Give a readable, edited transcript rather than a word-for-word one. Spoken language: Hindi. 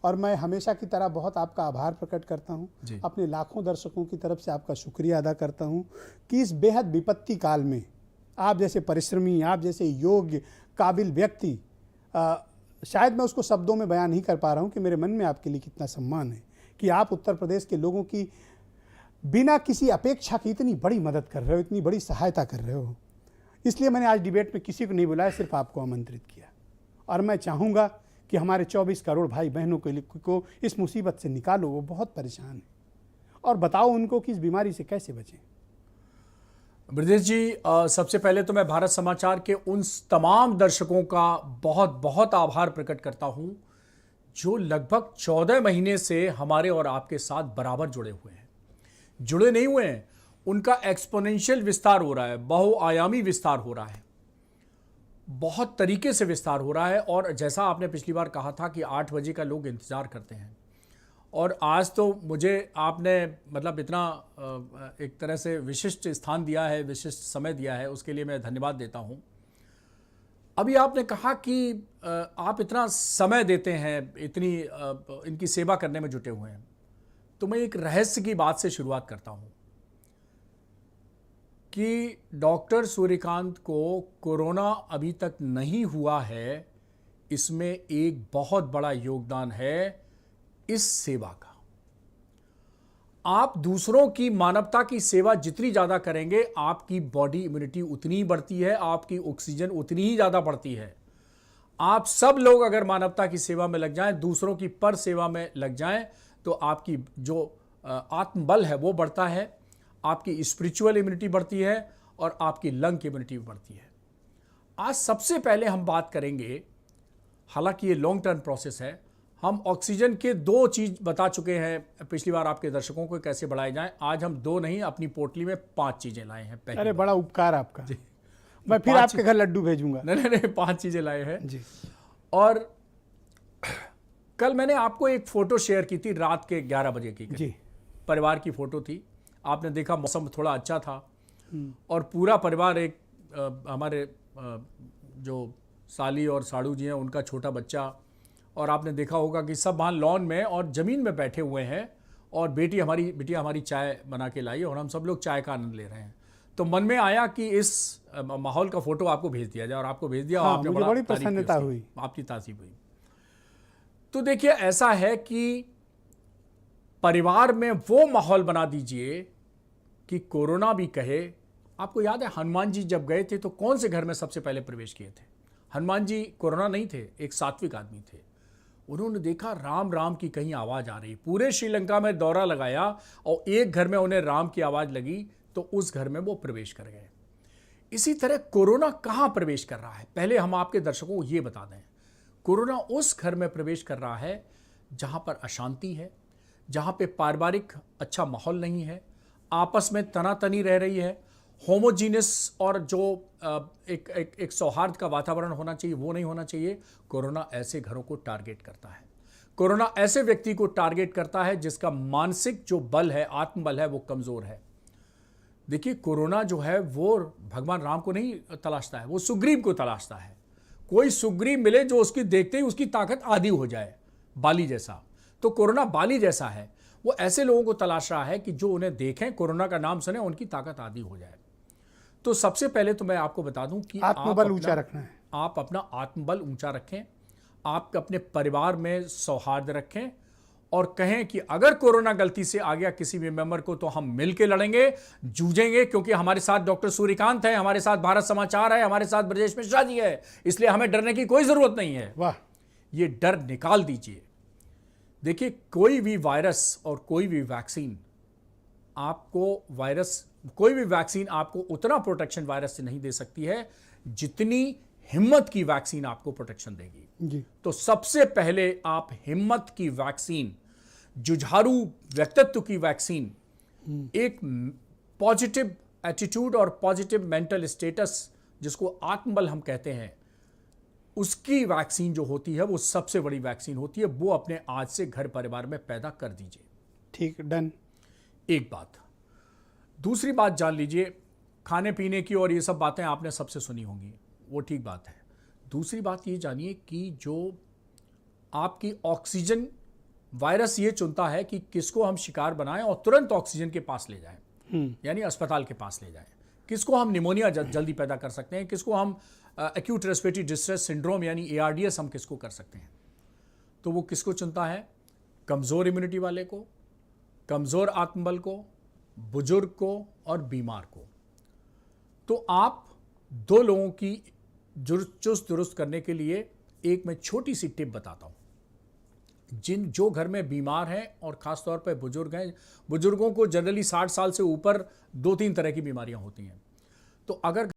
और मैं हमेशा की तरह बहुत आपका आभार प्रकट करता हूं। अपने लाखों दर्शकों की तरफ से आपका शुक्रिया अदा करता हूं कि इस बेहद विपत्ति काल में आप जैसे परिश्रमी, आप जैसे योग्य, काबिल व्यक्ति, शायद मैं उसको शब्दों में बयान नहीं कर पा रहा हूं कि मेरे मन में आपके लिए कितना सम्मान है कि आप उत्तर प्रदेश के लोगों की बिना किसी अपेक्षा की इतनी बड़ी मदद कर रहे हो, इतनी बड़ी सहायता कर रहे हो। इसलिए मैंने आज डिबेट में किसी को नहीं बुलाया, सिर्फ आपको आमंत्रित किया। और मैं चाहूँगा कि हमारे 24 करोड़ भाई बहनों को इस मुसीबत से निकालो, वो बहुत परेशान हैं, और बताओ उनको कि इस बीमारी से कैसे बचें। ब्रजेश जी, सबसे पहले तो मैं भारत समाचार के उन तमाम दर्शकों का बहुत बहुत आभार प्रकट करता हूं जो लगभग 14 महीने से हमारे और आपके साथ बराबर जुड़े हुए हैं। जुड़े नहीं हुए हैं, उनका एक्सपोनेंशियल विस्तार हो रहा है, बहुआयामी विस्तार हो रहा है, बहुत तरीके से विस्तार हो रहा है। और जैसा आपने पिछली बार कहा था कि 8 बजे का लोग इंतजार करते हैं, और आज तो मुझे आपने मतलब इतना एक तरह से विशिष्ट स्थान दिया है, विशिष्ट समय दिया है, उसके लिए मैं धन्यवाद देता हूं। अभी आपने कहा कि आप इतना समय देते हैं, इतनी इनकी सेवा करने में जुटे हुए हैं, तो मैं एक रहस्य की बात से शुरुआत करता हूं कि डॉक्टर सूर्यकांत को कोरोना अभी तक नहीं हुआ है। इसमें एक बहुत बड़ा योगदान है इस सेवा का। आप दूसरों की मानवता की सेवा जितनी ज्यादा करेंगे, आपकी बॉडी इम्यूनिटी उतनी ही बढ़ती है, आपकी ऑक्सीजन उतनी ही ज्यादा बढ़ती है। आप सब लोग अगर मानवता की सेवा में लग जाएं, दूसरों की पर सेवा में लग जाएं, तो आपकी जो आत्मबल है वो बढ़ता है, आपकी स्पिरिचुअल इम्यूनिटी बढ़ती है, और आपकी लंग इम्यूनिटी भी बढ़ती है। आज सबसे पहले हम बात करेंगे, हालांकि ये लॉन्ग टर्म प्रोसेस है, हम ऑक्सीजन के 2 चीज बता चुके हैं पिछली बार आपके दर्शकों को कैसे बढ़ाए जाएं। आज हम 2 नहीं, अपनी पोटली में 5 चीजें लाए हैं। अरे बड़ा उपकार आपका, मैं फिर आपके घर लड्डू भेजूंगा। नहीं, 5 चीजें लाए हैं जी। और कल मैंने आपको एक फोटो शेयर की थी रात के 11 बजे की जी। परिवार की फोटो थी। आपने देखा मौसम थोड़ा अच्छा था और पूरा परिवार, एक हमारे जो साली और साड़ू जी हैं, उनका छोटा बच्चा, और आपने देखा होगा कि सब वहाँ लॉन में और ज़मीन में बैठे हुए हैं, और बिटिया हमारी चाय बना के लाई, और हम सब लोग चाय का आनंद ले रहे हैं। तो मन में आया कि इस माहौल का फोटो आपको भेज दिया जाए, और आपको भेज दिया। हाँ, आपने मुझे बड़ी प्रसन्नता हुई, आपकी तारीफ हुई। तो देखिए, ऐसा है कि परिवार में वो माहौल बना दीजिए कि कोरोना भी कहे। आपको याद है हनुमान जी जब गए थे तो कौन से घर में सबसे पहले प्रवेश किए थे? हनुमान जी कोरोना नहीं थे, एक सात्विक आदमी थे। उन्होंने देखा राम राम की कहीं आवाज आ रही, पूरे श्रीलंका में दौरा लगाया, और एक घर में उन्हें राम की आवाज लगी तो उस घर में वो प्रवेश कर गए। इसी तरह कोरोना कहां प्रवेश कर रहा है, पहले हम आपके दर्शकों को यह बता दें। कोरोना उस घर में प्रवेश कर रहा है जहां पर अशांति है, जहां पे पारिवारिक अच्छा माहौल नहीं है, आपस में तनातनी रह रही है, होमोजीनियस और जो एक सौहार्द का वातावरण होना चाहिए वो नहीं होना चाहिए। कोरोना ऐसे घरों को टारगेट करता है। कोरोना ऐसे व्यक्ति को टारगेट करता है जिसका मानसिक जो बल है, आत्मबल है, वो कमजोर है। देखिए, कोरोना जो है वो भगवान राम को नहीं तलाशता है, वो सुग्रीव को तलाशता है। कोई सुग्रीव मिले जो उसकी देखते ही उसकी ताकत आधी हो जाए, बाली जैसा। तो कोरोना बाली जैसा है, वो ऐसे लोगों को तलाश रहा है कि जो उन्हें देखें, कोरोना का नाम सुने, उनकी ताकत आधी हो जाए। तो सबसे पहले तो मैं आपको बता दूं कि आत्मबल ऊंचा रखना है। आप अपना आत्मबल ऊंचा रखें, आप अपने परिवार में सौहार्द रखें, और कहें कि अगर कोरोना गलती से आ गया किसी भी मेंबर को तो हम मिलकर लड़ेंगे, जूझेंगे, क्योंकि हमारे साथ डॉक्टर सूर्यकांत है, हमारे साथ भारत समाचार है, हमारे साथ ब्रजेश मिश्रा जी है, इसलिए हमें डरने की कोई जरूरत नहीं है। वाह, ये डर निकाल दीजिए। देखिए, कोई भी वायरस और कोई भी वैक्सीन आपको उतना प्रोटेक्शन वायरस से नहीं दे सकती है जितनी हिम्मत की वैक्सीन आपको प्रोटेक्शन देगी जी। तो सबसे पहले आप हिम्मत की वैक्सीन, जुझारू व्यक्तित्व की वैक्सीन, एक पॉजिटिव एटीट्यूड और पॉजिटिव मेंटल स्टेटस जिसको आत्मबल हम कहते हैं, उसकी वैक्सीन जो होती है वो सबसे बड़ी वैक्सीन होती है। वो अपने आज से घर परिवार में पैदा कर दीजिए। ठीक, डन। एक बात। दूसरी बात जान लीजिए, खाने पीने की और ये सब बातें आपने सबसे सुनी होंगी, वो ठीक बात है। दूसरी बात ये जानिए कि जो आपकी ऑक्सीजन वायरस ये चुनता है कि किसको हम शिकार बनाएं और तुरंत ऑक्सीजन के पास ले जाएं, यानी अस्पताल के पास ले जाएं। किसको हम निमोनिया जल्दी पैदा कर सकते हैं, किसको हम एक्यूट रेस्पिरेटरी डिस्ट्रेस सिंड्रोम यानी ARDS हम किसको कर सकते हैं। तो वो किसको चुनता है? कमज़ोर इम्यूनिटी वाले को, कमज़ोर आत्मबल को, बुजुर्ग को और बीमार को। तो आप 2 लोगों की चुस्त दुरुस्त करने के लिए एक मैं छोटी सी टिप बताता हूँ। जो घर में बीमार हैं और ख़ास तौर पर बुजुर्ग हैं, बुजुर्गों को जनरली 60 साल से ऊपर 2-3 तरह की बीमारियां होती हैं। तो अगर